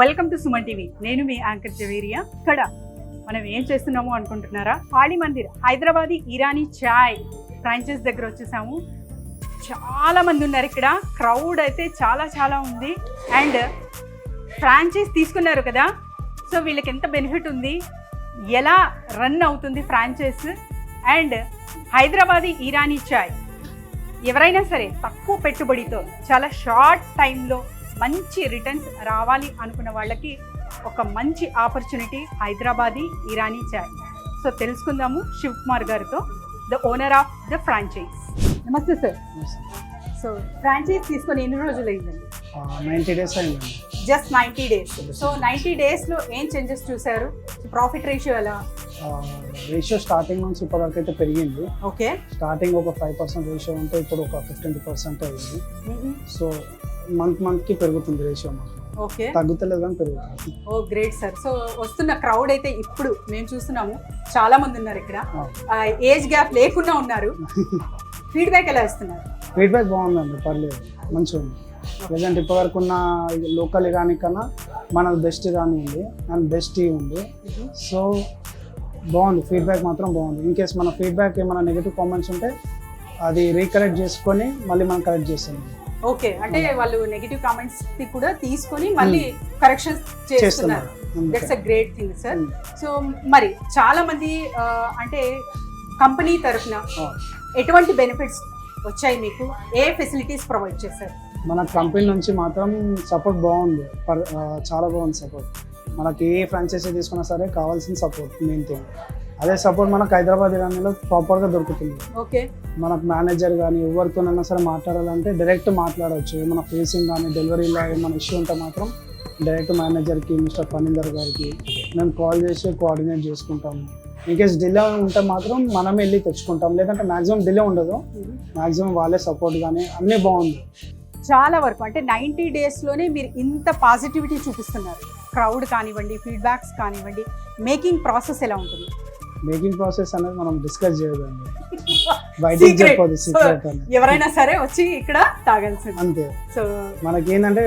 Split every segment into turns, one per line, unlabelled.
Welcome to Suman TV. నేను మీ anchor Javeria. ఇక్కడ మనం ఏం చేస్తున్నాము అనుకుంటున్నారా? కాళీ మందిర్ హైదరాబాదీ ఇరానీ చాయ్ ఫ్రాంచైజ్ దగ్గర వచ్చేసాము. చాలా మంది ఉన్నారు ఇక్కడ, క్రౌడ్ అయితే చాలా ఉంది. అండ్ ఫ్రాంచైజ్ తీసుకున్నారు కదా, సో వీళ్ళకి ఎంత బెనిఫిట్ ఉంది, ఎలా రన్ అవుతుంది ఫ్రాంచైజ్, అండ్ హైదరాబాదీ ఇరానీ చాయ్ ఎవరైనా సరే తక్కువ పెట్టుబడితో చాలా షార్ట్ టైంలో మంచి రిటర్న్స్ రావాలి అనుకున్న వాళ్ళకి ఒక మంచి ఆపర్చునిటీ హైదరాబాదీ ఇరానీ చాయ్. సో తెలుసుకుందాము శివ్ కుమార్ గారితో, the owner of the franchise. నమస్తే సార్. సో ఫ్రాంచైజ్ తీసుకొని ఎన్ని రోజులు అయిందండి?
90 days అయిందండి.
Just 90 days. సో 90 daysలో ఏం చేంజెస్ చూసారు? ప్రాఫిట్ రేషియో ఎలా?
రేషియో స్టార్టింగ్ నుంచి ఇప్పటివరకు అయితే పెరిగింది.
ఓకే,
స్టార్టింగ్ ఒక 5% రేషియో ఉంటే ఇప్పుడు ఒక 15% అయింది. సో మంత్కి పెరుగుతుంది రేషియో.
ఓకే,
తగ్గుతలేదు కానీ పెరుగుతుంది.
ఓ గ్రేట్ సార్. సో వస్తున్న క్రౌడ్ అయితే ఇప్పుడు మేము చూస్తున్నాము, చాలా మంది ఉన్నారు ఇక్కడ, ఏజ్ గ్యాప్ లేకుండా ఉన్నారు. ఫీడ్బ్యాక్ ఎలా ఇస్తున్నారు?
ఫీడ్బ్యాక్ బాగుందండి, పర్లేదు, మంచిగా ఉంది. ప్రజెంట్ ఇప్పటివరకు ఉన్న లోకల్ ఇరానీ కన్నా మనది బెస్ట్ ఇరానీ ఉంది అండ్ బెస్ట్ టీ ఉంది. సో బాగుంది, ఫీడ్బ్యాక్ మాత్రం బాగుంది. ఇన్ కేస్ మన ఫీడ్బ్యాక్ ఏమైనా నెగిటివ్ కామెంట్స్ ఉంటే అది రీకరెక్ట్ చేసుకొని మళ్ళీ మనం కరెక్ట్ చేస్తాం.
ఓకే, అంటే వాళ్ళు నెగిటివ్ కామెంట్స్ కూడా తీసుకొని మళ్ళీ కరెక్షన్స్ చేస్తున్నారు. That's a great thing sir. So మరి చాలా మంది అంటే కంపెనీ తరఫున ఎటువంటి బెనిఫిట్స్ వచ్చాయి మీకు? ఏ ఫెసిలిటీస్ ప్రొవైడ్ చేశారు?
మన కంపెనీ నుంచి మాత్రం సపోర్ట్ బాగుంది, చాలా బాగుంది సపోర్ట్. మనకి ఏ ఫ్రాంచైజీ తీసుకున్నా సరే కావాల్సిన సపోర్ట్ మెయిన్ థింగ్. అదే సపోర్ట్ మనకు హైదరాబాద్ ఇరానీలో ప్రాపర్గా దొరుకుతుంది.
ఓకే,
మనకు మేనేజర్ కానీ ఎవరితోనైనా సరే మాట్లాడాలంటే డైరెక్ట్ మాట్లాడవచ్చు. ఏమైనా ఫేసింగ్ కానీ డెలివరీలో ఏమైనా ఇష్యూ ఉంటే మాత్రం డైరెక్ట్ మేనేజర్కి, మిస్టర్ ఫణీందర్ గారికి మేము కాల్ చేసి కోఆర్డినేట్ చేసుకుంటాము. ఇన్కేస్ డిలే ఉంటే మాత్రం మనమే వెళ్ళి తెచ్చుకుంటాం, లేదంటే మ్యాక్సిమం డిలే ఉండదు. మ్యాక్సిమం వాళ్ళే సపోర్ట్ కానీ అన్నీ బాగుంది.
చాలా వరకు అంటే 90 daysలోనే మీరు ఇంత పాజిటివిటీ చూపిస్తున్నారు. క్రౌడ్ కానివ్వండి, ఫీడ్బ్యాక్స్ కానివ్వండి, మేకింగ్ ప్రాసెస్ ఎలా ఉంటుంది?
మేకింగ్ ప్రాసెస్ అనేది మనం డిస్కస్ చేయదండి, బయటికి చెప్పదు, సీక్రెట్ అని.
ఎవరైనా సరే వచ్చి ఇక్కడ తాగాల్సింది
అంతే.
సో
మనకి ఏంటంటే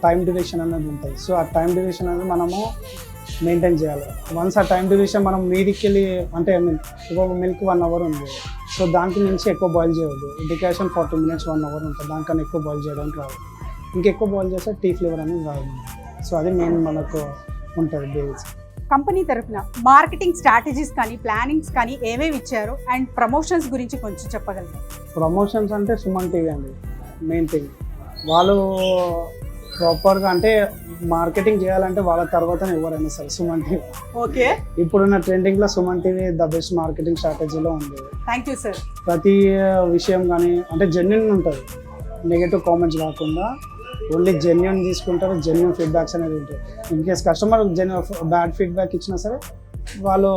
టైం డ్యూరేషన్ అనేది ఉంటుంది. సో ఆ టైం డ్యూరేషన్ అనేది మనము మెయింటైన్ చేయాలి. వన్స్ ఆ టైం డ్యూరేషన్ మనం మీదికి వెళ్ళి అంటే ఒక మిల్క్ 1 hour ఉంది, సో దానికి నుంచి ఎక్కువ బాయిల్ చేయవద్దు. డికాషన్ 40 minutes 1 hour ఉంటుంది, దానికన్నా ఎక్కువ బాయిల్ చేయడానికి రాదు. ఇంకెక్కువ బాయిల్ చేస్తే టీ ఫ్లేవర్ అనేది రాదు. సో అది మెయిన్ మనకు ఉంటుంది బేస్.
కంపెనీ తరఫున మార్కెటింగ్ స్ట్రాటజీస్ కానీ ప్లానింగ్స్ కానీ ఏమేమి ఇచ్చారు అండ్ ప్రమోషన్స్ గురించి కొంచెం చెప్పగలరు?
ప్రమోషన్స్ అంటే సుమన్ టీవీ అండి మెయిన్ థింగ్. వాళ్ళు ప్రాపర్గా అంటే మార్కెటింగ్ చేయాలంటే వాళ్ళ తర్వాత ఎవరైనా సరే సుమన్ టీవీ.
ఓకే,
ఇప్పుడున్న ట్రెండింగ్లో Suman TV the best marketing స్ట్రాటజీలో ఉంది.
Thank you sir.
ప్రతి విషయం కానీ అంటే జెన్యున్ ఉంటుంది, నెగటివ్ కామెంట్స్ కాకుండా ఓన్లీ జెన్యున్ తీసుకుంటారు, జెన్యున్ ఫీడ్బ్యాక్స్ అనేది ఉంటాయి. In case customer bad feedback ఇచ్చినా సరే వాళ్ళు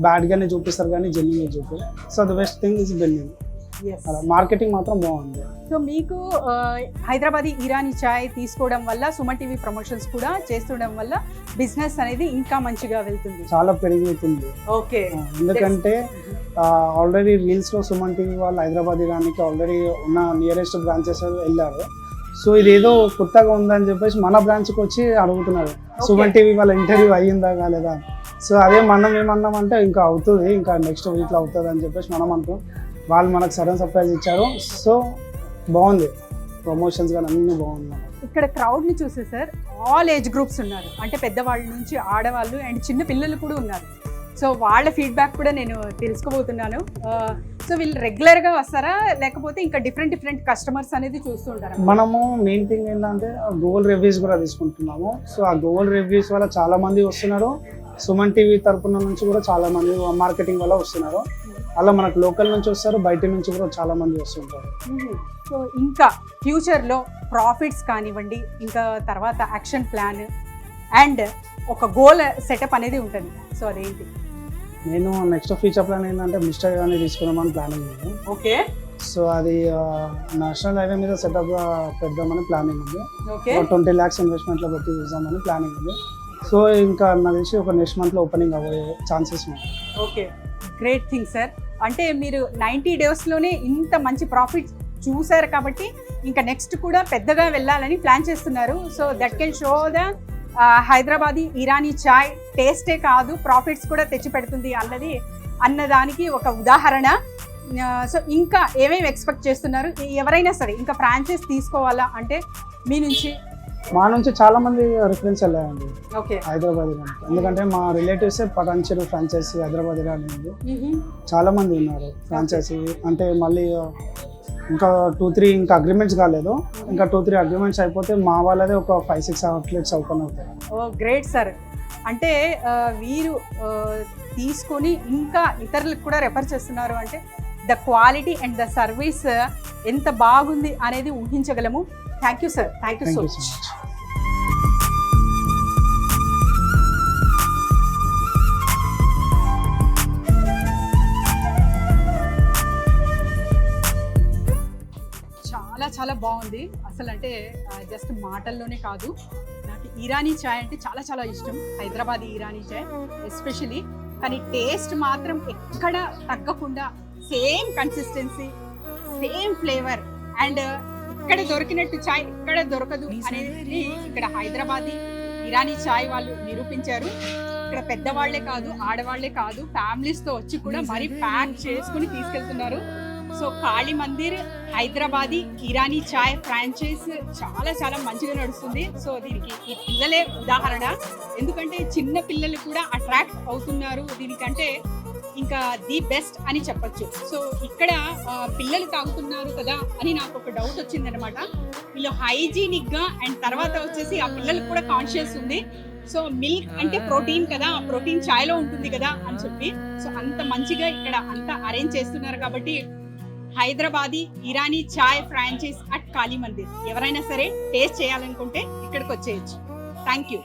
బ్యాడ్గానే చూపిస్తారు కానీ జెన్యున్గా చూపారు. So the best thing is genuine. అలా మార్కెటింగ్ మాత్రం బాగుంది.
సో మీకు హైదరాబాదీ ఇరానీ చాయ్ తీసుకోవడం వల్ల, సుమన్ టీవీ ప్రమోషన్స్ కూడా చేస్తుండడం వల్ల బిజినెస్ అనేది ఇంకా మంచిగా వెళ్తుంది, చాలా
పెరుగుతుంది.
ఓకే,
ఎందుకంటే ఆల్రెడీ రీల్స్లో సుమన్ టీవీ వాళ్ళు హైదరాబాద్ ఇరానీకి ఆల్రెడీ ఉన్న నియరెస్ట్ బ్రాంచెస్ వెళ్ళారు. సో ఇదేదో కొత్తగా ఉందని చెప్పేసి మన బ్రాంచ్కి వచ్చి అడుగుతున్నారు, సుమన్ టీవీ వాళ్ళ ఇంటర్వ్యూ అయ్యిందా కాలేదా. సో అదే మనం ఏమన్నామంటే ఇంకా అవుతుంది, ఇంకా నెక్స్ట్ వీక్లో అవుతుంది అని చెప్పేసి మనం అనుకో. వాళ్ళు మనకు సడన్ సర్ప్రైజ్ ఇచ్చారు. సో బాగుంది, ప్రమోషన్స్ కానీ అన్నీ బాగున్నాయి.
ఇక్కడ క్రౌడ్ని చూసే సార్ ఆల్ ఏజ్ గ్రూప్స్ ఉన్నారు, అంటే పెద్దవాళ్ళ నుంచి ఆడవాళ్ళు అండ్ చిన్న పిల్లలు కూడా ఉన్నారు. సో వాళ్ళ ఫీడ్బ్యాక్ కూడా నేను తెలుసుకోబోతున్నాను. సో వీళ్ళు రెగ్యులర్గా వస్తారా, లేకపోతే ఇంకా డిఫరెంట్ కస్టమర్స్ అనేది చూస్తూ ఉంటారా?
మనము మెయిన్ థింగ్ ఏంటంటే గూగుల్ రివ్యూస్ కూడా తీసుకుంటున్నాము. సో ఆ గూగుల్ రివ్యూస్ వల్ల చాలా మంది వస్తున్నారు, సుమన్ టీవీ తరపున నుంచి కూడా చాలా మంది మార్కెటింగ్ వల్ల వస్తున్నారు. అలా మనకు లోకల్ నుంచి వస్తారు, బయట నుంచి కూడా చాలా మంది వస్తుంటారు.
సో ఇంకా ఫ్యూచర్లో ప్రాఫిట్స్ కానివ్వండి, ఇంకా తర్వాత యాక్షన్ ప్లాన్ అండ్ ఒక గోల్ సెటప్ అనేది ఉంటుంది. సో అదేంటి?
నేను నెక్స్ట్ ఫ్యూచర్ ప్లాన్ ఏంటంటే మిస్టర్ ఇరానీ తీసుకుందామని ప్లానింగ్ ఉంది.
ఓకే,
సో అది నేషనల్ హైవే మీద సెటప్ పెడదామని ప్లానింగ్ ఉంది.
ఓకే,
20 lakhs ఇన్వెస్ట్మెంట్లో పెట్టి చూద్దామని ప్లానింగ్ ఉంది. సో ఇంకా నాకు తెలిసి ఒక నెక్స్ట్ మంత్లో ఓపెనింగ్ అవ్వే ఛాన్సెస్ ఉన్నాయి.
Okay, great thing sir. అంటే మీరు 90 daysలోనే ఇంత మంచి ప్రాఫిట్ చూసారు కాబట్టి ఇంకా నెక్స్ట్ కూడా పెద్దగా వెళ్ళాలని ప్లాన్ చేస్తున్నారు. So that can show the Hyderabadi Irani chai టేస్టే కాదు ప్రాఫిట్స్ కూడా తెచ్చి పెడుతుంది అన్నదానికి ఒక ఉదాహరణ. సో ఇంకా ఏమేమి ఎక్స్పెక్ట్ చేస్తున్నారు? ఎవరైనా సరే ఇంకా ఫ్రాంచైజ్ తీసుకోవాలా అంటే మీ నుంచి?
మా నుంచి చాలా మంది రిఫరెన్స్ వెళ్ళాయండి
ఓకే.
హైదరాబాద్ ఇరానికి. ఎందుకంటే మా relatives Patancheru franchisee Hyderabad Iran ఉంది, చాలా మంది ఉన్నారు ఫ్రాంచైజీ. అంటే మళ్ళీ ఇంకా 2-3 ఇంకా అగ్రిమెంట్స్ కాలేదు, ఇంకా 2-3 అగ్రిమెంట్స్ అయిపోతే మా వాళ్ళదే ఒక 5-6 అవుట్లెట్స్ ఓపెన్ అవుతాయి.
Oh great sir. అంటే వీరు తీసుకొని ఇంకా ఇతరులకు కూడా రెఫర్ చేస్తున్నారు అంటే the quality and the service ఎంత బాగుంది అనేది ఊహించగలము. Thank you sir, thank you so much. చాలా చాలా బాగుంది అసలు. అంటే జస్ట్ మాటల్లోనే కాదు, నాకు ఇరానీ చాయ్ అంటే చాలా చాలా ఇష్టం, హైదరాబాదీ ఇరానీ చాయ్ ఎస్పెషలీ. కానీ టేస్ట్ మాత్రం ఎక్కడ తగ్గకుండా same consistency, same flavour, and ఇక్కడ దొరికినట్టు చాయ్ ఇక్కడ దొరకదు అనేది ఇక్కడ హైదరాబాదీ ఇరానీ చాయ్ వాళ్ళు నిరూపించారు. ఇక్కడ పెద్దవాళ్లే కాదు, ఆడవాళ్లే కాదు, ఫ్యామిలీస్తో వచ్చి కూడా మరీ ప్యాక్ చేసుకుని తీసుకెళ్తున్నారు. సో కాళీ మందిర్ హైదరాబాదీ ఇరానీ చాయ్ ఫ్రాంచైజ్ చాలా చాలా మంచిగా నడుస్తుంది. సో దీనికి ఈ పిల్లలే ఉదాహరణ, ఎందుకంటే చిన్న పిల్లలు కూడా అట్రాక్ట్ అవుతున్నారు దీనికంటే. ఇంకా ది బెస్ట్ అని చెప్పొచ్చు. సో ఇక్కడ పిల్లలు తాగుతున్నారు కదా అని నాకు ఒక డౌట్ వచ్చింది అనమాట. వీళ్ళు హైజీనిక్ గా అండ్ తర్వాత వచ్చేసి ఆ పిల్లలకు కూడా కాన్షియస్ ఉంది. సో మిల్క్ అంటే ప్రోటీన్ కదా, ఆ ప్రోటీన్ చాయ్ లో ఉంటుంది కదా అని చెప్పి, సో అంత మంచిగా ఇక్కడ అంతా అరేంజ్ చేస్తున్నారు. కాబట్టి హైదరాబాదీ ఇరానీ చాయ్ ఫ్రాంచైజ్ అట్ కాళీ మందిర్ ఎవరైనా సరే టేస్ట్ చేయాలనుకుంటే ఇక్కడికి వచ్చేయచ్చు. Thank you.